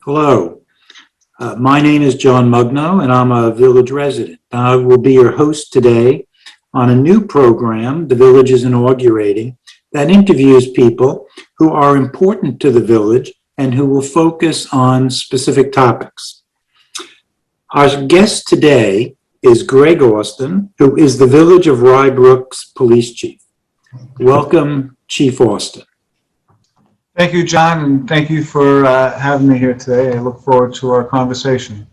Hello, my name is John Mugno, and I'm a village resident. I will be your host today on a new program the village is inaugurating that interviews people who are important to the village and who will focus on specific topics. Our guest today is Greg Austin, who is the Village of Rye Brook's police chief. Welcome, Chief Austin. Thank you, John, and thank you for having me here today. I look forward to our conversation.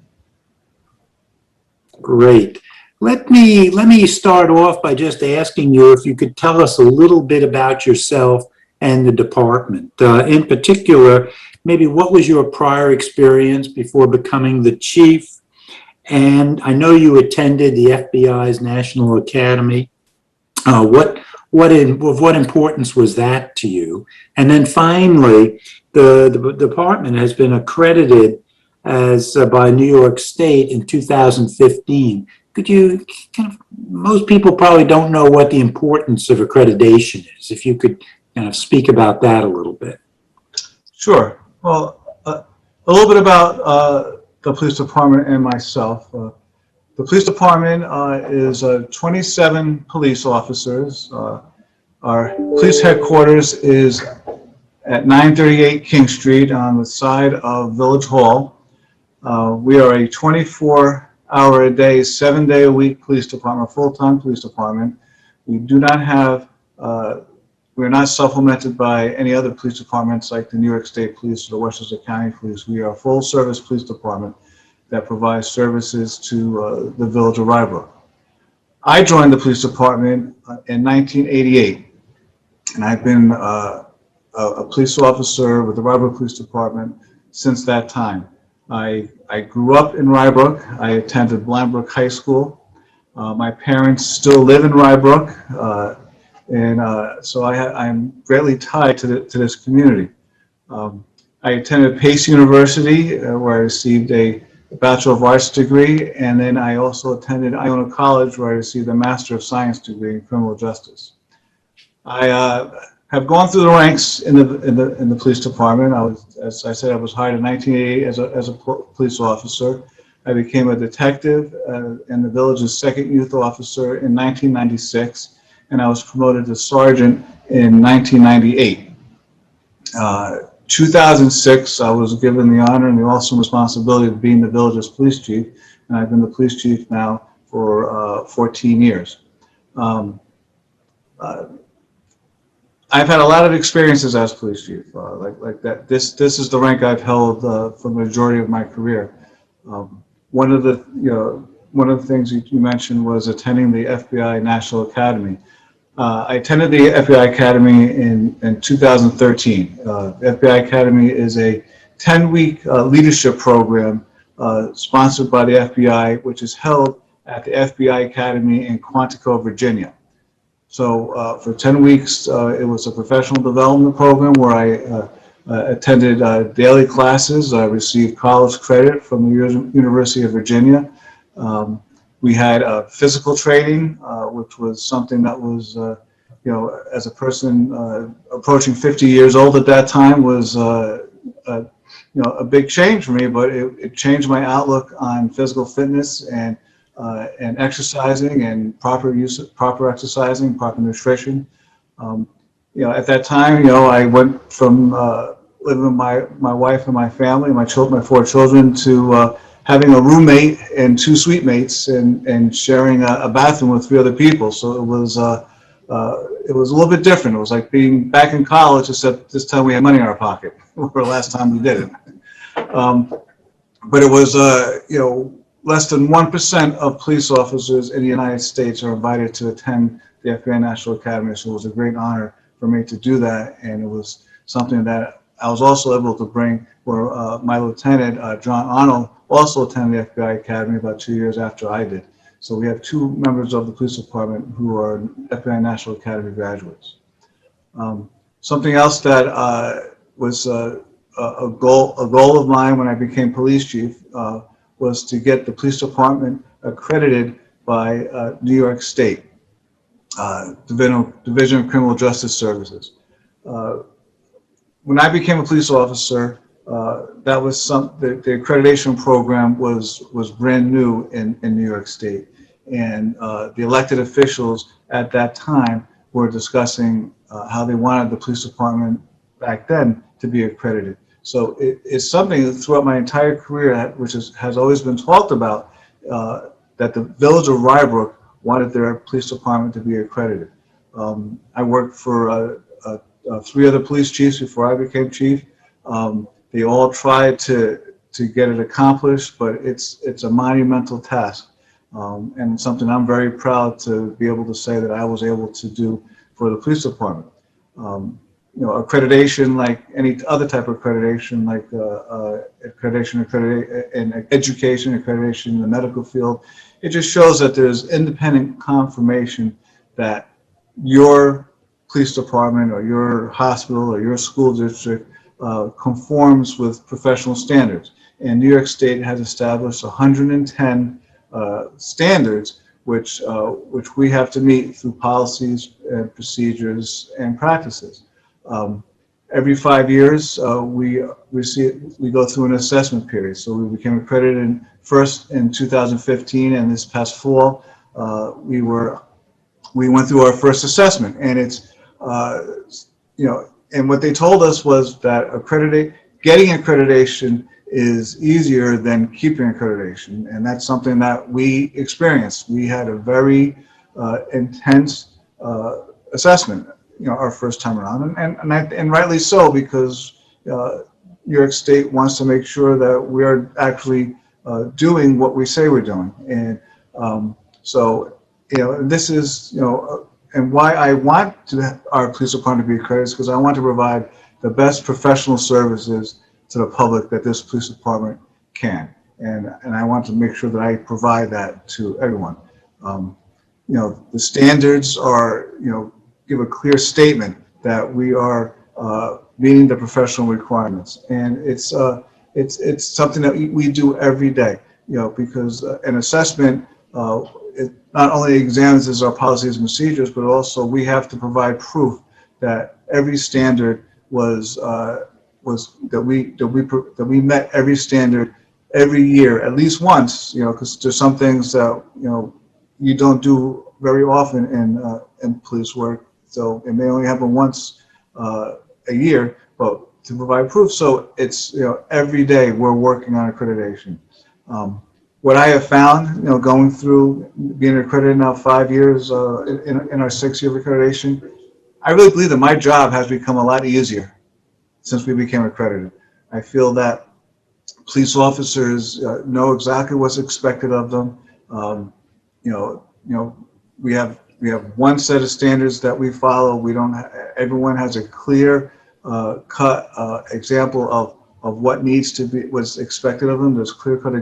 Great. Let me start off by just asking you if you could tell us a little bit about yourself and the department. In particular, maybe what was your prior experience before becoming the chief? And I know you attended the FBI's National Academy. What importance was that to you? And then finally, the department has been accredited as by New York State in 2015. Could you most people probably don't know what the importance of accreditation is. If you could kind of speak about that a little bit. Sure. Well, a little bit about the police department and myself. The police department is 27 police officers. Our police headquarters is at 938 King Street on the side of Village Hall. We are a 24-hour-a-day, 7-day-a-week police department, full-time police department. We do not have, we're not supplemented by any other police departments like the New York State Police or the Westchester County Police. We are a full-service police department that provides services to the Village of Rye Brook. I joined the police department in 1988, and I've been a police officer with the Rye Brook Police Department since that time. I grew up in Rye Brook. I attended Brook High School. My parents still live in Rye Brook, so I'm greatly tied to this community. I attended Pace University, where I received a Bachelor of Arts degree, and then I also attended Iona College, where I received a Master of Science degree in Criminal Justice. I have gone through the ranks in the police department. As I said, I was hired in 1988 as a police officer. I became a detective and the village's second youth officer in 1996, and I was promoted to sergeant in 1998. 2006, I was given the honor and the awesome responsibility of being the village's police chief, and I've been the police chief now for 14 years. I've had a lot of experiences as police chief, like that. This is the rank I've held for the majority of my career. One of the things you mentioned was attending the FBI National Academy. I attended the FBI Academy in 2013. The FBI Academy is a 10-week leadership program sponsored by the FBI, which is held at the FBI Academy in Quantico, Virginia. So for 10 weeks, it was a professional development program where I attended daily classes. I received college credit from the University of Virginia. We had physical training, which was something that was, as a person approaching 50 years old at that time, was a big change for me. But it changed my outlook on physical fitness and exercising and proper exercising, proper nutrition. At that time, I went from living with my wife and my family, my 4 children, to having a roommate and 2 suite mates and sharing a bathroom with 3 other people. So it was a little bit different. It was like being back in college, except this time we had money in our pocket. For the last time we did it. But it was, less than 1% of police officers in the United States are invited to attend the FBI National Academy. So it was a great honor for me to do that, and it was something that I was also able to bring where my lieutenant, John Arnold, also attended the FBI Academy about 2 years after I did. So we have 2 members of the police department who are FBI National Academy graduates. Something else that was a goal of mine when I became police chief was to get the police department accredited by New York State, Division of Criminal Justice Services. When I became a police officer, that was the accreditation program was brand new in New York State, and the elected officials at that time were discussing how they wanted the police department back then to be accredited. So it's something that throughout my entire career, which has always been talked about, that the village of Rye Brook wanted their police department to be accredited. I worked for 3 other police chiefs before I became chief. They all tried to get it accomplished, but it's a monumental task, and something I'm very proud to be able to say that I was able to do for the police department. You know, accreditation, like any other type of accreditation, like accreditation in education, accreditation in the medical field, it just shows that there's independent confirmation that your police department or your hospital or your school district conforms with professional standards. And New York State has established 110 standards which we have to meet through policies and procedures and practices. Every 5 years, we go through an assessment period. So we became accredited first in 2015, and this past fall, we went through our first assessment, and it's you know, and what they told us was that getting accreditation is easier than keeping accreditation, and that's something that we experienced. We had a very intense assessment, you know, our first time around, and rightly so, because New York State wants to make sure that we are actually doing what we say we're doing, and so, you know, this is, you know, and why I want our police department to be accredited is because I want to provide the best professional services to the public that this police department can, and I want to make sure that I provide that to everyone. You know, the standards are, you know, give a clear statement that we are meeting the professional requirements, and it's something that we do every day, you know, because an assessment it not only examines our policies and procedures, but also we have to provide proof that every standard that we met every standard every year at least once, you know, because there's some things that, you know, you don't do very often in police work. So it may only happen once a year, but to provide proof. So it's, you know, every day we're working on accreditation. What I have found, you know, going through being accredited now 5 years in our 6-year accreditation, I really believe that my job has become a lot easier since we became accredited. I feel that police officers know exactly what's expected of them. You know, we have one set of standards that we follow. We don't. Everyone has a clear cut example of what needs to be, what's expected of them. There's clear-cut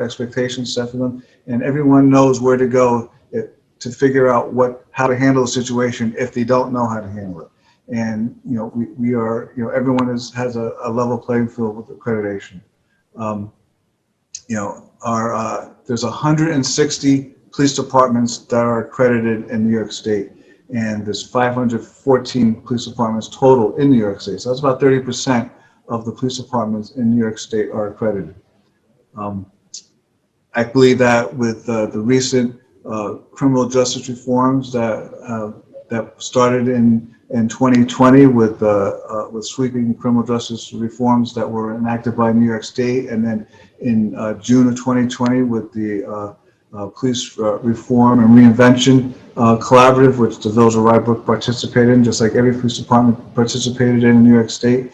expectations set for them, and everyone knows where to go to figure out how to handle a situation if they don't know how to handle it. And, you know, we are, you know, everyone has a level playing field with accreditation. You know, there's 160 police departments that are accredited in New York State, and there's 514 police departments total in New York State. So that's about 30% of the police departments in New York State are accredited. I believe that with the recent criminal justice reforms that started in 2020 with sweeping criminal justice reforms that were enacted by New York State, and then in June of 2020 with the Police Reform and Reinvention Collaborative, which the village of Rye Brook participated in, just like every police department participated in New York State.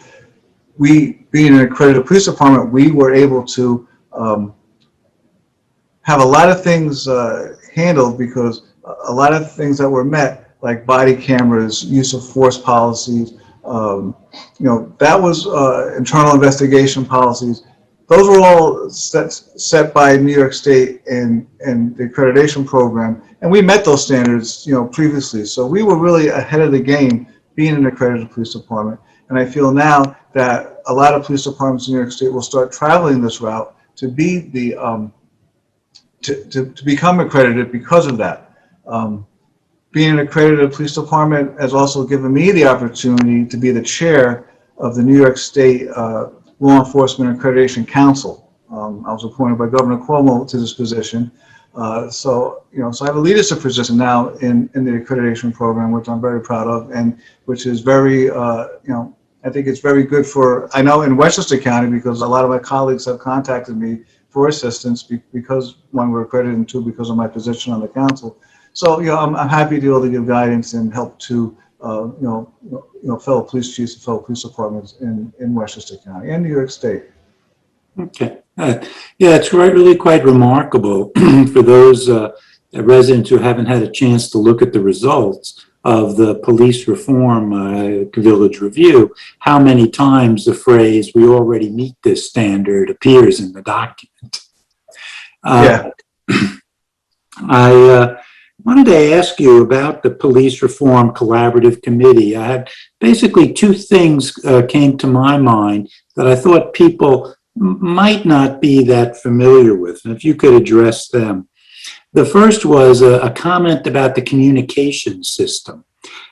We, being an accredited police department, we were able to have a lot of things handled, because a lot of things that were met, like body cameras, use of force policies, you know, that was internal investigation policies. Those were all set by New York State and the accreditation program, and we met those standards, you know, previously. So we were really ahead of the game being an accredited police department. And I feel now that a lot of police departments in New York State will start traveling this route to be the to become accredited because of that. Being an accredited police department has also given me the opportunity to be the chair of the New York State Law Enforcement Accreditation Council. I was appointed by Governor Cuomo to this position. So I have a leadership position now in the accreditation program, which I'm very proud of, and which is very, I think it's very good I know in Westchester County, because a lot of my colleagues have contacted me for assistance because, one, we're accredited, and two, because of my position on the council. So, I'm happy to be able to give guidance and help to, fellow police chiefs and fellow police departments in Westchester County and New York State. Okay. Yeah, it's really quite remarkable for those residents who haven't had a chance to look at the results of the police reform village review, how many times the phrase "we already meet this standard" appears in the document. Yeah. I wanted to ask you about the Police Reform Collaborative Committee. I had basically two things came to my mind that I thought people might not be that familiar with, and if you could address them. The first was a comment about the communication system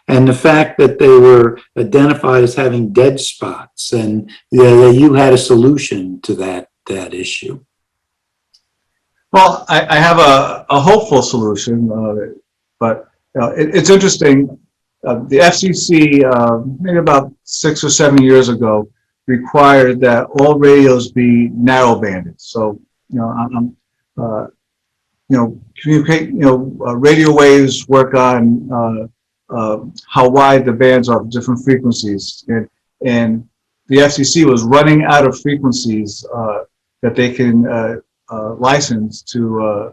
and the fact that they were identified as having dead spots, and you had a solution to that issue. Well, I have a hopeful solution, but it's interesting. The FCC, maybe about 6 or 7 years ago, required that all radios be narrow banded. So, communicate. Radio waves work on how wide the bands are, different frequencies, and the FCC was running out of frequencies that they can license to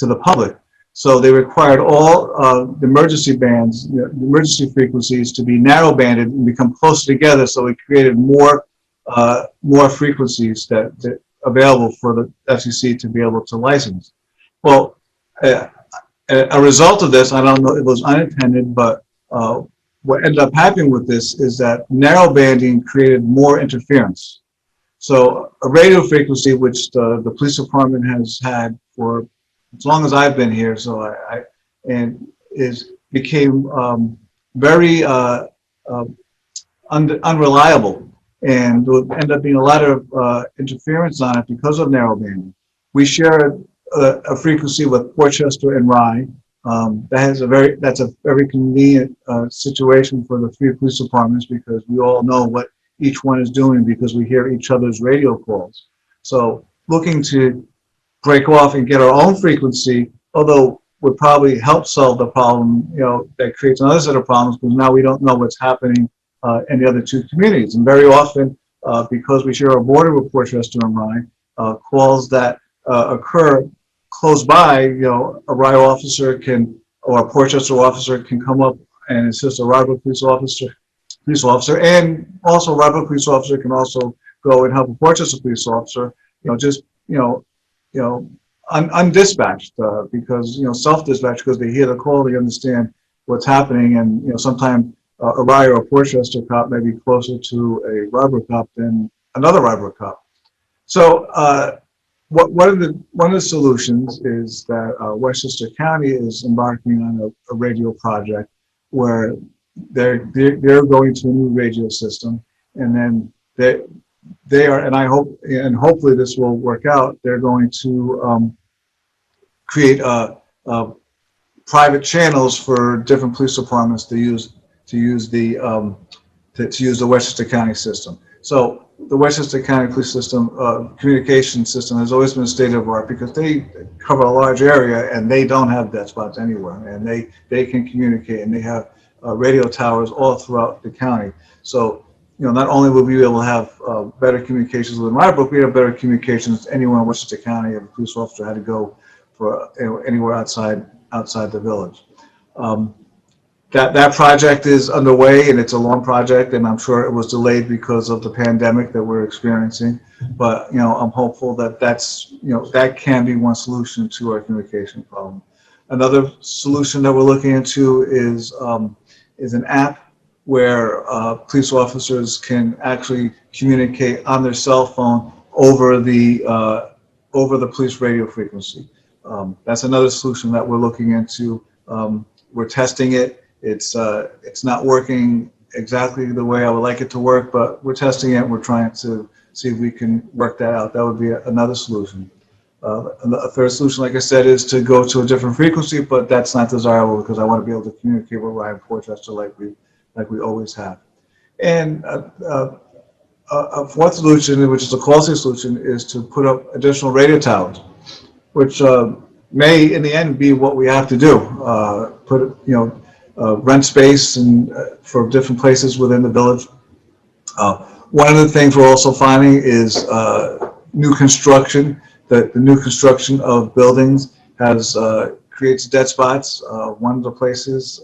the public. So they required all the emergency bands, the emergency frequencies, to be narrow banded and become closer together. So it created more frequencies that available for the FCC to be able to license. Well, a result of this, I don't know, it was unintended, but what ended up happening with this is that narrow banding created more interference. So a radio frequency, which the police department has had for as long as I've been here, so became very unreliable, and there would end up being a lot of interference on it because of narrowbanding. We share a frequency with Portchester and Rye. That's a very convenient situation for the three police departments, because we all know what each one is doing because we hear each other's radio calls. So looking to break off and get our own frequency, although would probably help solve the problem, that creates another set of problems, because now we don't know what's happening in the other two communities. And very often, because we share a border with Portchester and Rye, calls that occur close by, a Rye officer or a Portchester officer can come up and assist a Rye Brook police officer, and also a Rye Brook police officer can also go and help a Portchester police officer, undispatched, because, self-dispatched, because they hear the call, they understand what's happening, and, sometimes a Rye or a Portchester cop may be closer to a Rye Brook cop than another Rye Brook cop. So, one of the solutions is that Westchester County is embarking on a radio project where they're going to a new radio system, and then they are, and I hope, and hopefully this will work out, they're going to create private channels for different police departments to use the Westchester County system. So the Westchester County Police System communication system has always been state of the art, because they cover a large area and they don't have dead spots anywhere, and they can communicate, and they have radio towers all throughout the county. So, not only will we be able to have better communications with Rye Brook, we have better communications anywhere in Westchester County if a police officer had to go for anywhere outside the village. That project is underway, and it's a long project, and I'm sure it was delayed because of the pandemic that we're experiencing. But I'm hopeful that that can be one solution to our communication problem. Another solution that we're looking into is an app where police officers can actually communicate on their cell phone over the police radio frequency. That's another solution that we're looking into. We're testing it. It's not working exactly the way I would like it to work, but we're testing it. We're trying to see if we can work that out. That would be another solution. And a third solution, like I said, is to go to a different frequency, but that's not desirable because I want to be able to communicate with Rye and Portchester like we always have. And a fourth solution, which is a costly solution, is to put up additional radio towers, which may, in the end, be what we have to do. Rent space and for different places within the village. One of the things we're also finding is new construction. The new construction of buildings creates dead spots. One of the places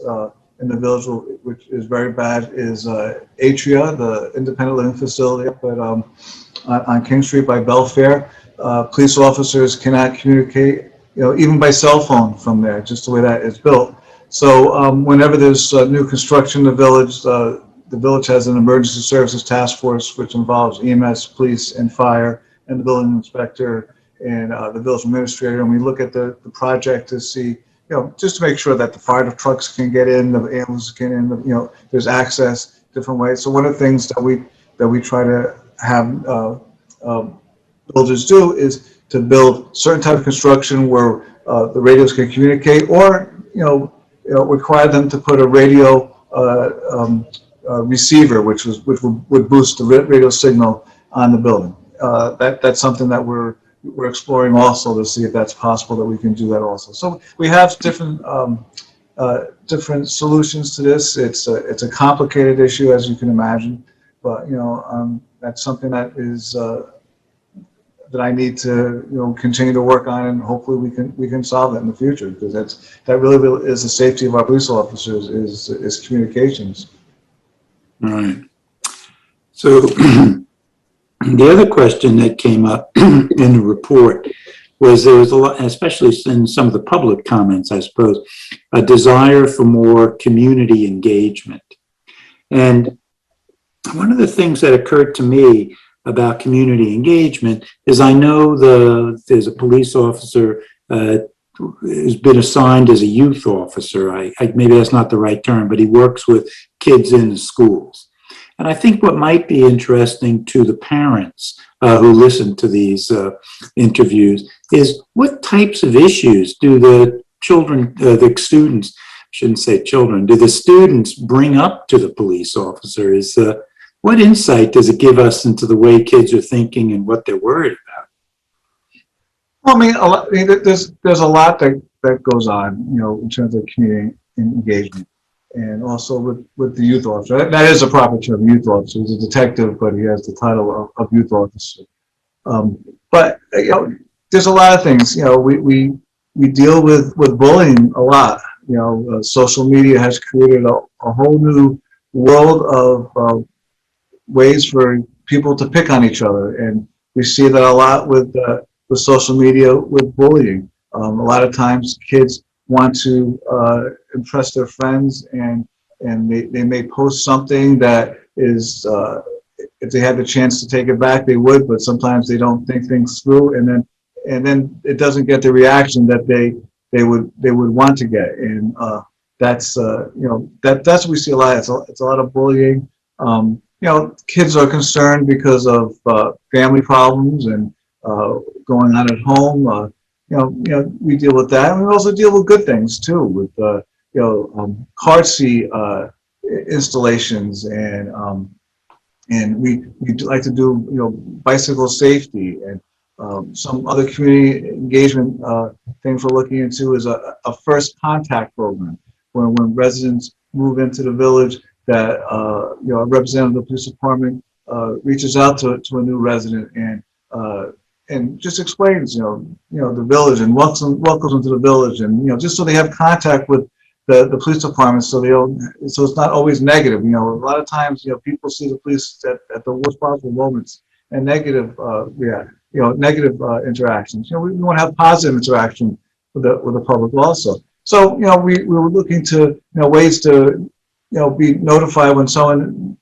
in the village which is very bad is Atria, the independent living facility up at, on King Street by Belfair. Police officers cannot communicate, even by cell phone from there, just the way that it's built. So whenever there's new construction in the village has an emergency services task force, which involves EMS, police, and fire, and the building inspector, and the village administrator, and we look at the project to see, just to make sure that the fire trucks can get in, the ambulances can in, there's access different ways. So one of the things that we try to have builders do is to build certain type of construction where the radios can communicate, or require them to put a radio receiver, which would boost the radio signal on the building. That's something that we're exploring also to see if that's possible, that we can do that also. So we have different solutions to this. It's a complicated issue, as you can imagine, but that's something that is that I need to continue to work on, and hopefully we can solve it in the future, because that really is the safety of our police officers, is communications. Right. So the other question that came up in the report was there was a lot, especially in some of the public comments, I suppose, a desire for more community engagement. And one of the things that occurred to me about community engagement is I know there's a police officer who's been assigned as a youth officer. Maybe that's not the right term, but he works with kids in the schools. And I think what might be interesting to the parents who listen to these interviews is what types of issues do the students, I shouldn't say children, do the students bring up to the police officer? What insight does it give us into the way kids are thinking and what they're worried about? Well, there's a lot that goes on, in terms of community engagement. And also with the youth officer. That is a proper term, youth officer. He's a detective, but he has the title of youth officer. But there's a lot of things. We deal with bullying a lot. Social media has created a whole new world of ways for people to pick on each other, and we see that a lot with social media, with bullying. A lot of times kids want to impress their friends, and they may post something that is, if they had the chance to take it back, they would, but sometimes they don't think things through, and then it doesn't get the reaction that they would want to get, and that's what we see a lot. It's a lot of bullying. Kids are concerned because of family problems and going on at home. We deal with that, and we also deal with good things too, with car seat installations, and we like to do bicycle safety, and some other community engagement things we're looking into is a first contact program, when residents move into the village, that a representative of the police department reaches out to a new resident and just explains, the village, and welcomes them to the village, and just so they have contact with the police department, so it's not always negative. A lot of times, people see the police at the worst possible moments, and negative interactions. We want to have positive interaction with the public also. So we were looking to ways to be notified when someone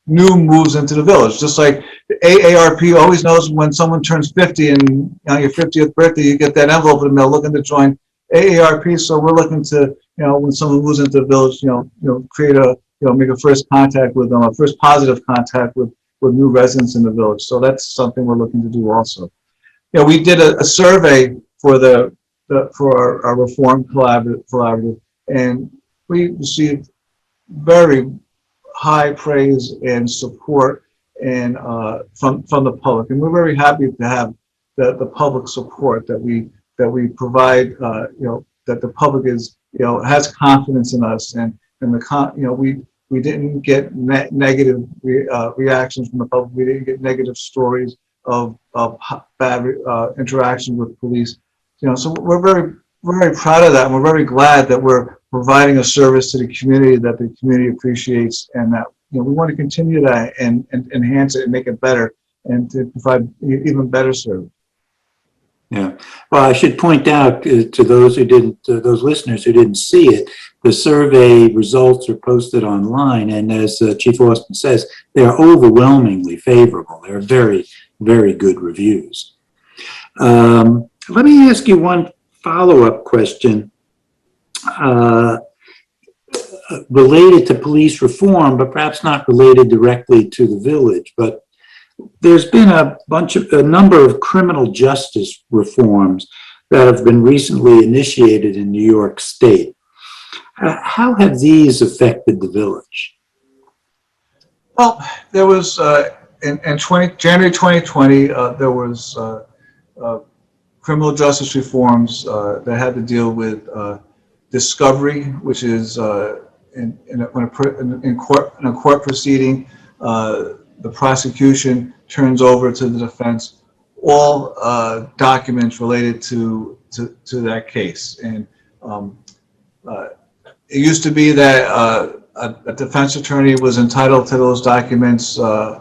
new moves into the village. Just like the AARP always knows when someone turns 50, and on your 50th birthday, you get that envelope in the mail looking to join AARP. So we're looking to, when someone moves into the village, create make a first contact with them, a first positive contact with with new residents in the village. So that's something we're looking to do also. We did a survey for for our reform collaborative, and we received very high praise and support and from the public, and we're very happy to have the public support that we provide. That the public is has confidence in us, and we didn't get negative reactions from the public. We didn't get negative stories of bad interaction with police. So we're very proud of that, and we're very glad that we're providing a service to the community that the community appreciates, and that we want to continue that and enhance it and make it better, and to provide even better service. Yeah. Well, I should point out to those who didn't, those listeners who didn't see it, the survey results are posted online, and as Chief Austin says, they're overwhelmingly favorable. They're very, very good reviews. Let me ask you one follow-up question related to police reform, but perhaps not related directly to the village. But there's been a number of criminal justice reforms that have been recently initiated in New York State. How have these affected the village? Well, there was in January 2020, there was criminal justice reforms that had to deal with discovery, which is in a court proceeding, the prosecution turns over to the defense all documents related to that case. And it used to be that a defense attorney was entitled to those documents, a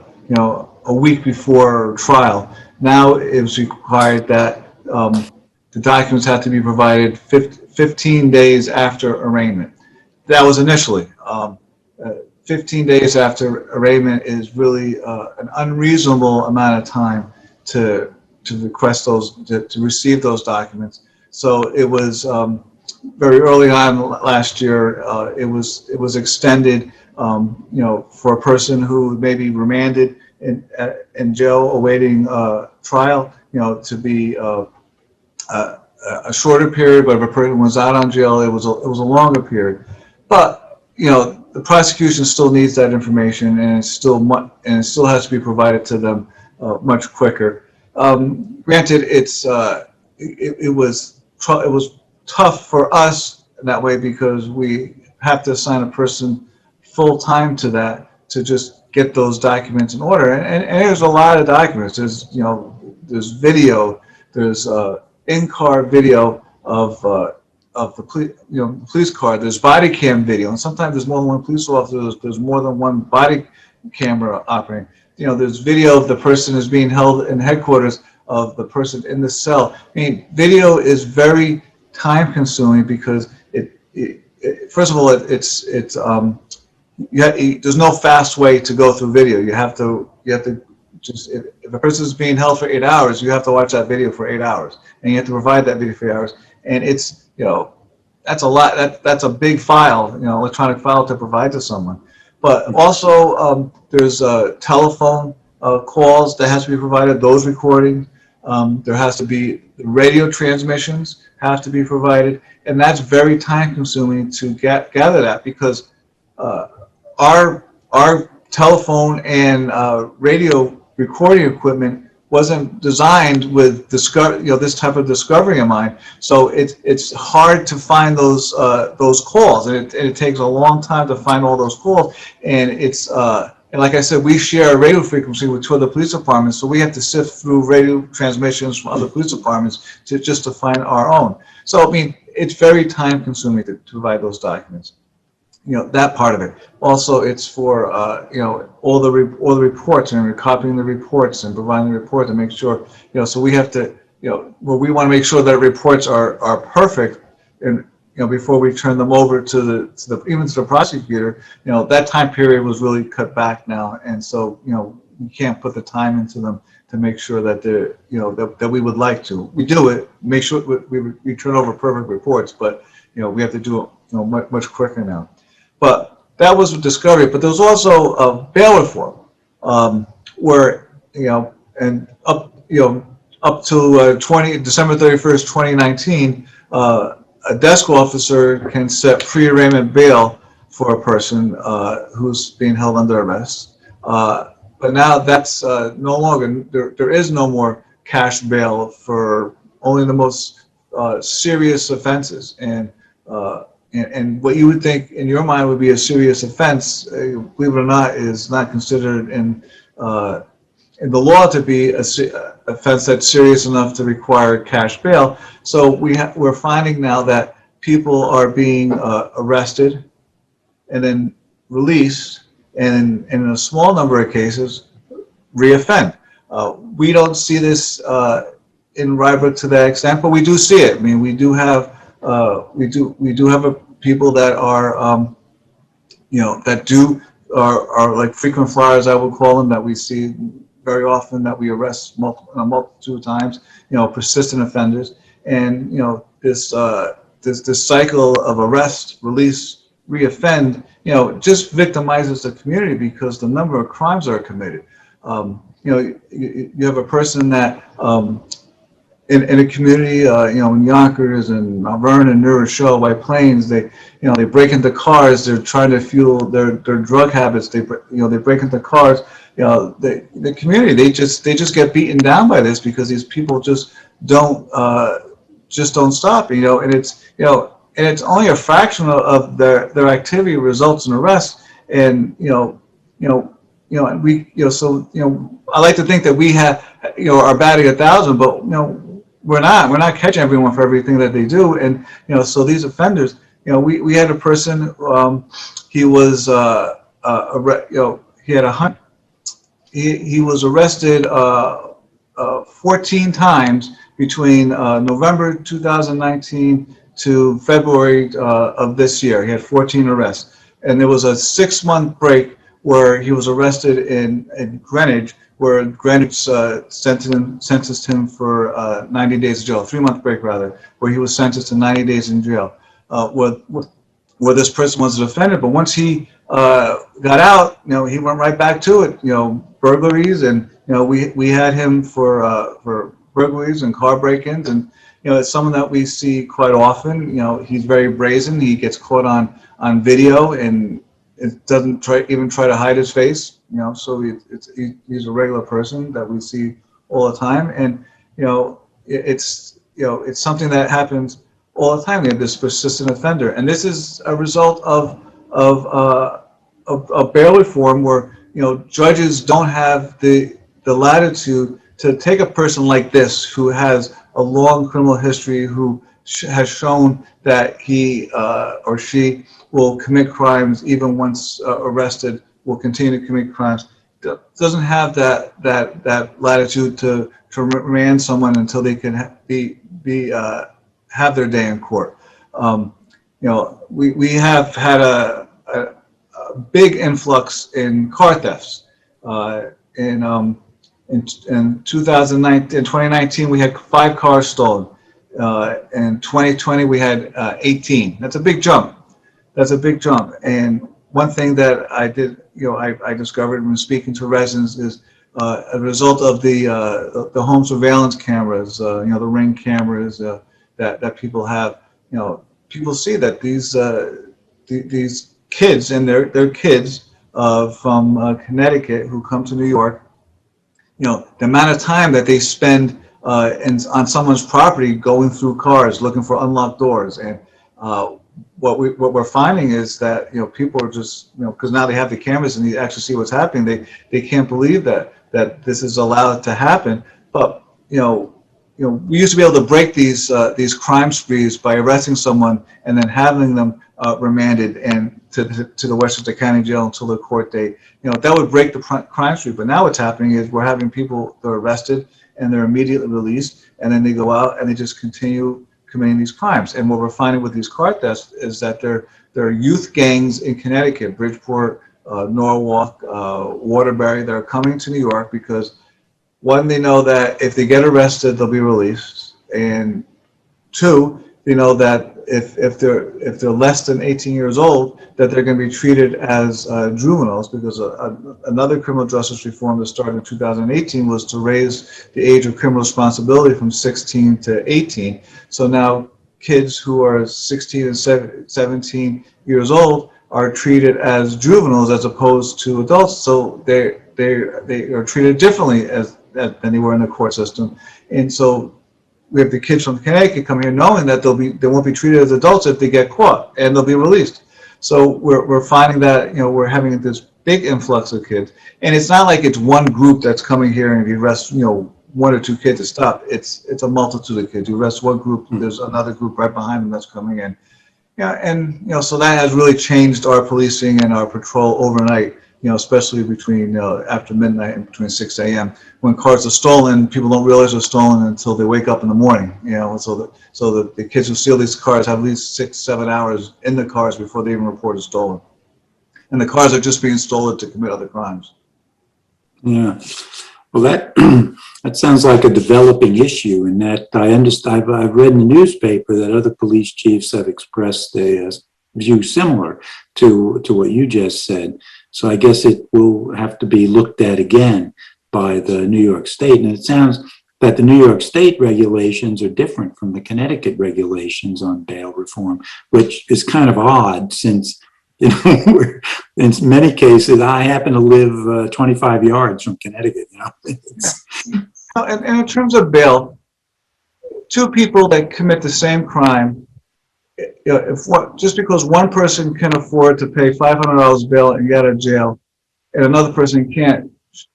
week before trial. Now it was required that the documents have to be provided 15 days after arraignment. That was initially. 15 days after arraignment is really an unreasonable amount of time to request those, to receive those documents. So it was very early on last year. It was extended, for a person who may be remanded in jail awaiting trial, to be a shorter period. But if a person was out on jail, it was a longer period. But the prosecution still needs that information, and it still has to be provided to them much quicker. Granted, it was tough for us in that way, because we have to assign a person full time to that to just get those documents in order. And there's a lot of documents. There's video, there's in-car video of the police car. There's body cam video, and sometimes there's more than one police officer. There's more than one body camera operating. There's video of the person is being held in headquarters, of the person in the cell. I mean, video is very time consuming, because first of all, there's no fast way to go through video. You have to just, if a person is being held for 8 hours, you have to watch that video for 8 hours, and you have to provide that video for 8 hours. And it's, that's a lot. That's a big file, electronic file to provide to someone. But also, there's telephone calls that has to be provided. Those recordings. There has to be radio transmissions have to be provided, and that's very time consuming to gather that, because our telephone and radio recording equipment wasn't designed with this type of discovery in mind. So it's hard to find those calls, and it takes a long time to find all those calls. And and like I said, we share a radio frequency with 2 other police departments, so we have to sift through radio transmissions from other police departments to find our own. So I mean, it's very time consuming to provide those documents. That part of it. Also, it's for all the reports, and copying the reports and providing the report to make sure, so we have to, we want to make sure that reports are perfect, and before we turn them over to the prosecutor. That time period was really cut back now, and so we can't put the time into them to make sure that they're that we would like to. We do it, make sure we turn over perfect reports, but we have to do it much quicker now. But that was a discovery. But there was also bail reform, where, and up to December 31st, 2019, a desk officer can set pre-arraignment bail for a person who's being held under arrest. But now that's no longer, there is no more cash bail for only the most serious offenses. And what you would think in your mind would be a serious offense, believe it or not, is not considered in the law to be a offense that's serious enough to require cash bail. So we're finding now that people are being arrested and then released, and in a small number of cases, reoffend. We don't see this in Rye Brook to that extent, but we do see it. I mean, we do have people that are are like frequent flyers, I would call them, that we see very often, that we arrest a multitude of times. Persistent offenders, and this cycle of arrest, release, reoffend, just victimizes the community because the number of crimes that are committed. You have a person that in a community, in Yonkers and Mount Vernon, New Rochelle, White Plains, they break into cars. They're trying to fuel their drug habits. They break into cars. The community, they just get beaten down by this because these people just don't stop. And it's only a fraction of their activity results in arrest. And and we I like to think that we have are batting 1,000, but we're not catching everyone for everything that they do. And so these offenders, we had a person, he was he had a hunt. He was arrested 14 times between November 2019 to February of this year. He had 14 arrests, and there was a 6-month break where he was arrested in Greenwich, where Greenwich sentenced him for 90 days in jail, 3-month break rather, where he was sentenced to 90 days in jail, where this person was a defendant. But once he got out, he went right back to it, burglaries, and we had him for burglaries and car break-ins, and it's someone that we see quite often. He's very brazen. He gets caught on video, and it doesn't even try to hide his face. So he's a regular person that we see all the time, and it's something that happens all the time. We have this persistent offender, and this is a result of bail reform, where judges don't have the latitude to take a person like this who has a long criminal history, who has shown that he or she will commit crimes even once arrested, will continue to commit crimes. Doesn't have that latitude to remand someone until they can have their day in court. We have had a big influx in car thefts. In 2019, we had 5 cars stolen. In 2020, we had 18. That's a big jump. And one thing that I did, I discovered when speaking to residents is a result of the home surveillance cameras, the Ring cameras that people have. People see that these kids and their kids from Connecticut who come to New York, the amount of time that they spend on someone's property, going through cars, looking for unlocked doors. And what we're finding is that people are just because now they have the cameras and they actually see what's happening. They can't believe that this is allowed to happen. But we used to be able to break these crime sprees by arresting someone and then having them remanded and to the Westchester County Jail until the court date. That would break the crime spree. But now what's happening is we're having people that are arrested and they're immediately released, and then they go out and they just continue committing these crimes. And what we're finding with these car thefts is that there are youth gangs in Connecticut, Bridgeport, Norwalk, Waterbury, that are coming to New York because, one, they know that if they get arrested, they'll be released, and 2, they know that if they're less than 18 years old, that they're going to be treated as juveniles, because another criminal justice reform that started in 2018 was to raise the age of criminal responsibility from 16 to 18. So now kids who are 16 and 17 years old are treated as juveniles as opposed to adults. So they are treated differently than they were in the court system. And so we have the kids from Connecticut come here knowing that they won't be treated as adults if they get caught, and they'll be released. So we're finding that, we're having this big influx of kids, and it's not like it's one group that's coming here and if you arrest one or two kids to stop. It's a multitude of kids. You arrest one group, there's another group right behind them that's coming in. Yeah, and so that has really changed our policing and our patrol overnight. Especially between after midnight and between 6 a.m. when cars are stolen, people don't realize they're stolen until they wake up in the morning. So the kids who steal these cars have at least 6-7 hours in the cars before they even report it stolen, and the cars are just being stolen to commit other crimes. Yeah. Well, that sounds like a developing issue, in that I understand. I've read in the newspaper that other police chiefs have expressed a view similar to what you just said. So I guess it will have to be looked at again by the New York State. And it sounds that the New York State regulations are different from the Connecticut regulations on bail reform, which is kind of odd since, in many cases, I happen to live 25 yards from Connecticut. And in terms of bail, two people that commit the same crime, just because one person can afford to pay $500 bail and get out of jail, and another person can't,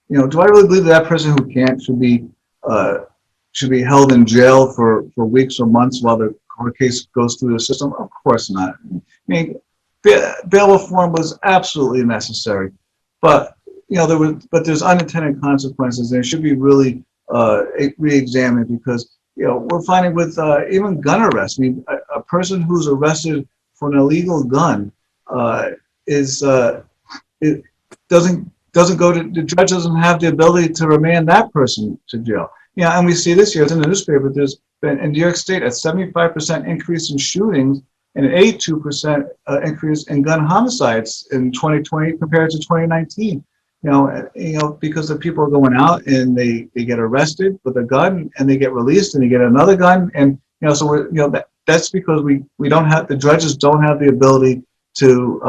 do I really believe that person who can't should be held in jail for weeks or months while the court case goes through the system? Of course not. I mean, bail reform was absolutely necessary, but there's unintended consequences, and it should be really re-examined, because we're finding with even gun arrests. I mean, a person who's arrested for an illegal gun it doesn't go to the judge, doesn't have the ability to remand that person to jail. And we see this year, it's in the newspaper, there's been in New York State a 75% increase in shootings and an 82% increase in gun homicides in 2020 compared to 2019. Because the people are going out and they get arrested with a gun and they get released and they get another gun, and so that's because we don't have, the judges don't have the ability to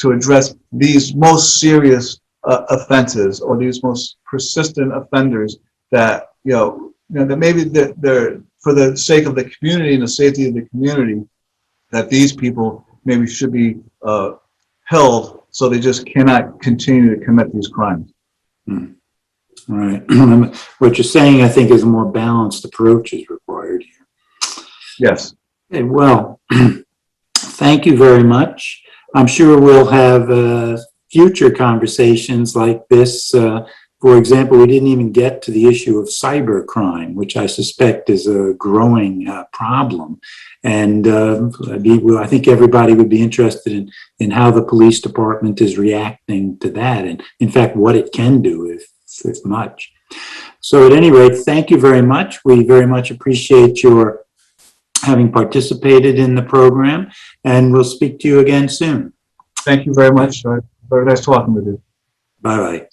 address these most serious offenses, or these most persistent offenders that that maybe they're for the sake of the community and the safety of the community, that these people maybe should be held so they just cannot continue to commit these crimes. Right. What you're saying, I think, is a more balanced approach is required here. Yes. Okay, well, thank you very much. I'm sure we'll have future conversations like this. For example, we didn't even get to the issue of cybercrime, which I suspect is a growing problem. And I think everybody would be interested in how the police department is reacting to that, and in fact, what it can do, if much. So at any rate, thank you very much. We very much appreciate your having participated in the program, and we'll speak to you again soon. Thank you very much. Very nice talking with you. Bye-bye.